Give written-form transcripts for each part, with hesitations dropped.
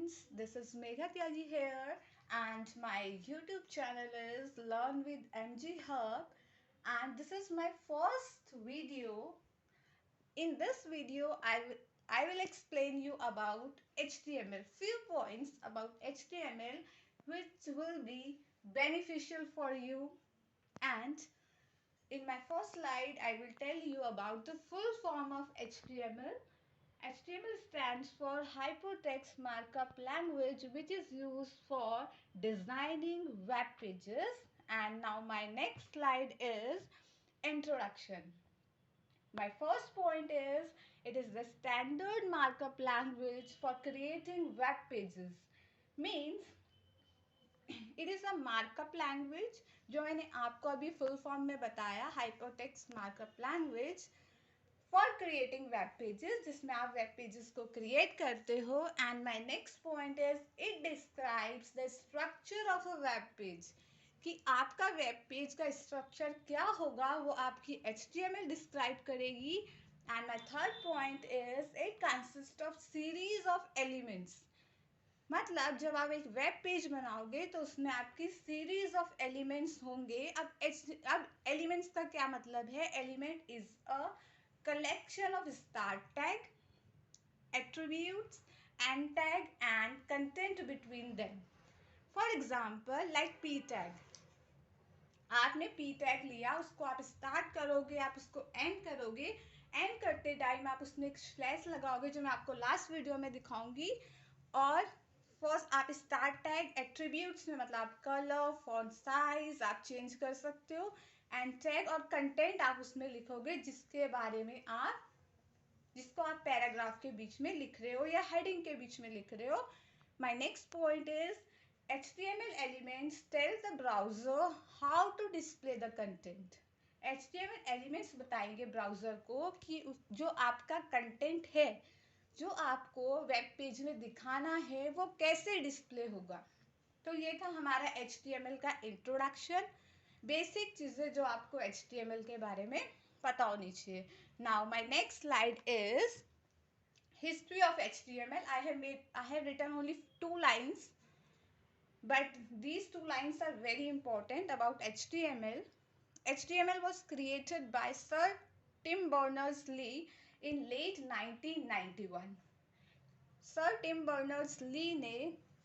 friends, this is Megha Tyagi here and my YouTube channel is Learn with MG Hub and this is my first video. In this video, I will explain you about HTML, few points about HTML which will be beneficial for you, and in my first slide, I will tell you about the full form of HTML. HTML stands for Hypertext Markup Language, which is used for designing web pages. And now my next slide is introduction. My first point is it is the standard markup language for creating web pages. Means it is a markup language जो मैंने आपको अभी full form में बताया, hypertext markup language for creating web pages, जिसमें आप web pages को create करते हो. And my next point is it describes the structure of a web page, कि आपका वेब पेज का स्ट्रक्चर क्या होगा वो आपकी HTML डिस्क्राइब करेगी. And my third point is it consist of series of elements. मतलब जब आप एक वेब पेज बनाओगे तो उसमें आपकी सीरीज ऑफ एलिमेंट्स होंगे. अब एलिमेंट्स का क्या मतलब है? Element is a collection of start tag, attributes, and tag and content between them. For example like P tag. आपने पी टैग लिया, उसको आप स्टार्ट करोगे, आप उसको एंड करोगे, एंड करते टाइम आप उसमें एक स्लैश लगाओगे जो मैं आपको लास्ट वीडियो में दिखाऊंगी. और फर्स्ट आप स्टार्ट टैग एट्रीब्यूट्स में मतलब आप कलर, फॉन्ट साइज आप चेंज कर सकते हो. एंड टैग और कंटेंट आप उसमें लिखोगे जिसके बारे में आप, जिसको आप पैराग्राफ के बीच में लिख रहे हो या हेडिंग के बीच में लिख रहे हो. My next point is HTML elements tell the browser how to display the content. HTML elements बताएंगे ब्राउजर को कि जो आपका कंटेंट है, जो आपको वेब पेज में दिखाना है, वो कैसे डिस्प्ले होगा. तो ये था हमारा HTML का इंट्रोडक्शन, बेसिक चीज़ें जो आपको HTML के बारे में पता होनी चाहिए. Now my next slide is history of HTML. I have written only 2 lines, but these 2 lines are very important about HTML. HTML was created by Sir Tim Berners-Lee in late 1991. Sir Tim Berners Lee ने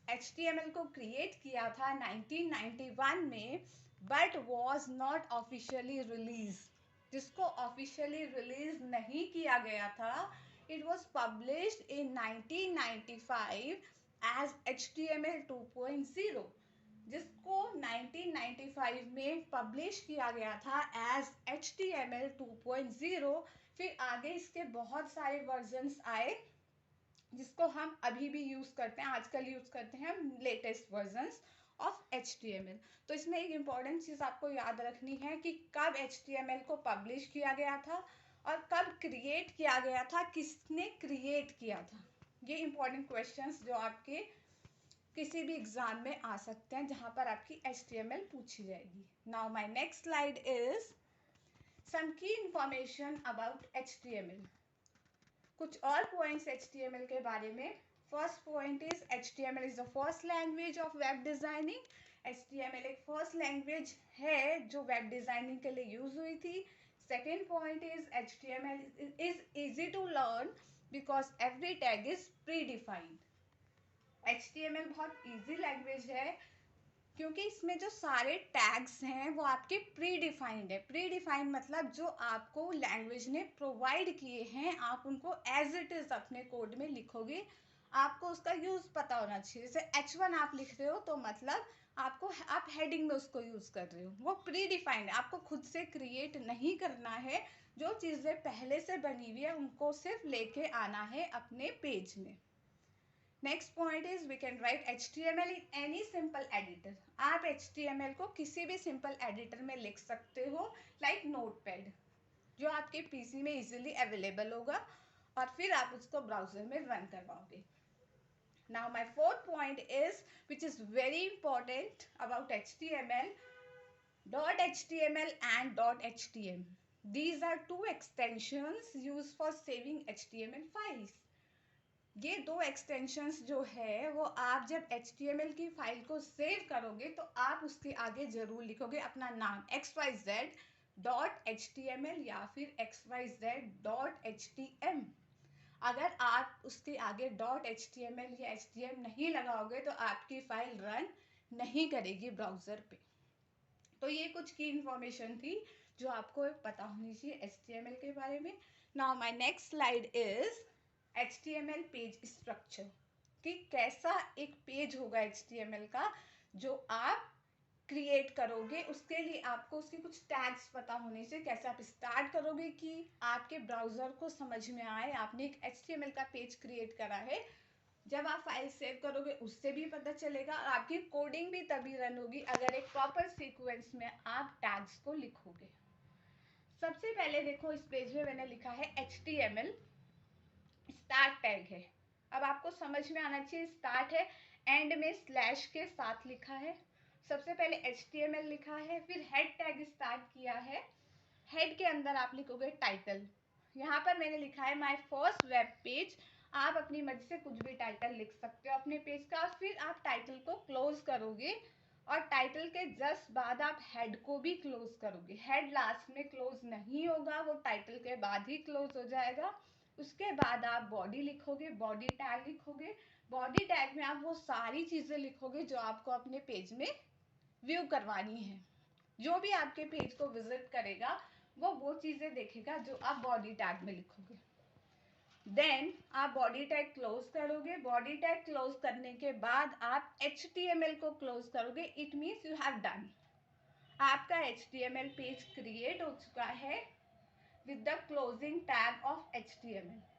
HTML को create किया था 1991 में, but was not officially release. जिसको officially release नहीं किया गया था, it was published in 1995 as HTML 2.0. जिसको 1995 में पब्लिश किया गया था एज HTML 2.0. फिर आगे इसके बहुत सारे वर्जन्स आए जिसको हम अभी भी यूज़ करते हैं, आजकल यूज़ करते हैं हम लेटेस्ट वर्जन्स ऑफ HTML. तो इसमें एक इम्पॉर्टेंट चीज़ आपको याद रखनी है कि कब HTML को पब्लिश किया गया था और कब क्रिएट किया गया था, किसने क्रिएट किया था. ये इम्पॉर्टेंट क्वेश्चंस जो आपके किसी भी एग्जाम में आ सकते हैं, जहाँ पर आपकी HTML पूछी जाएगी. Now my next slide is some key information about HTML. कुछ और पॉइंट्स HTML के बारे में. First point is HTML is the first language of web designing. HTML एक फर्स्ट लैंग्वेज है जो वेब डिजाइनिंग के लिए यूज हुई थी. Second point is HTML is easy to learn because every tag is predefined. HTML बहुत easy language है क्योंकि इसमें जो सारे टैग्स हैं वो आपके प्री डिफाइंड है. प्री डिफाइंड मतलब जो आपको लैंग्वेज ने प्रोवाइड किए हैं, आप उनको एज इट इज़ अपने कोड में लिखोगे. आपको उसका यूज़ पता होना चाहिए. जैसे H1 आप लिख रहे हो तो मतलब आपको, आप हेडिंग में उसको यूज़ कर रहे हो, वो प्री डिफाइंड है, आपको खुद से क्रिएट नहीं करना है. जो चीज़ें पहले से बनी हुई है उनको सिर्फ लेके आना है अपने पेज में. Next point is we can write HTML in any simple editor. आप HTML को किसी भी सिंपल एडिटर में लिख सकते हो, लाइक नोटपैड, जो आपके PC में इजीली अवेलेबल होगा और फिर आप उसको ब्राउजर में रन करवाओगे. Now my fourth point is, which is very important about HTML, .html and .htm. These are two extensions used for saving HTML files. ये दो एक्सटेंशंस जो है वो आप जब HTML की फाइल को सेव करोगे तो आप उसके आगे जरूर लिखोगे अपना नाम xyz.html या फिर xyz.htm। अगर आप उसके आगे .html या htm नहीं लगाओगे तो आपकी फाइल रन नहीं करेगी ब्राउजर पे। तो ये कुछ की इंफॉर्मेशन थी जो आपको पता होनी चाहिए HTML के बारे में। Now my next slide is HTML page structure, कि कैसा एक पेज होगा HTML का जो आप क्रिएट करोगे। उसके लिए आपको उसके कुछ टैग्स पता होने से कैसे आप स्टार्ट करोगे कि आपके ब्राउजर को समझ में आए आपने एक HTML का पेज क्रिएट करा है। जब आप फाइल सेव करोगे उससे भी पता चलेगा और आपकी कोडिंग भी तभी रन होगी अगर एक प्रॉपर सीक्वेंस में आप टैग्स को लिखोगे। सबसे पहले देखो इस पेज में मैंने लिखा है HTML स्टार्ट टैग है। अब आपको समझ में आना चाहिए स्टार्ट है, एंड में स्लैश के साथ लिखा है। सबसे पहले HTML लिखा है, फिर हेड टैग स्टार्ट किया है। हेड के अंदर आप लिखोगे टाइटल। यहाँ पर मैंने लिखा है माय फर्स्ट वेब पेज। आप अपनी मर्जी से कुछ भी टाइटल लिख सकते हो अपने पेज का। फिर आप टाइटल को क्लोज करोगे और टाइटल के जस्ट बाद आप हेड को भी क्लोज करोगे। हेड लास्ट में क्लोज नहीं होगा, वो टाइटल के बाद ही क्लोज हो जाएगा। उसके बाद आप बॉडी लिखोगे, बॉडी टैग लिखोगे। बॉडी टैग में आप वो सारी चीजें लिखोगे जो आपको अपने पेज में व्यू करवानी है। जो भी आपके पेज को विजिट करेगा वो चीजें देखेगा जो आप बॉडी टैग में लिखोगे। देन आप बॉडी टैग क्लोज करोगे। बॉडी टैग क्लोज करने के बाद आप HTML को क्लोज करोगे। It means you have done, आपका HTML पेज क्रिएट हो चुका है with the closing tag of HTML।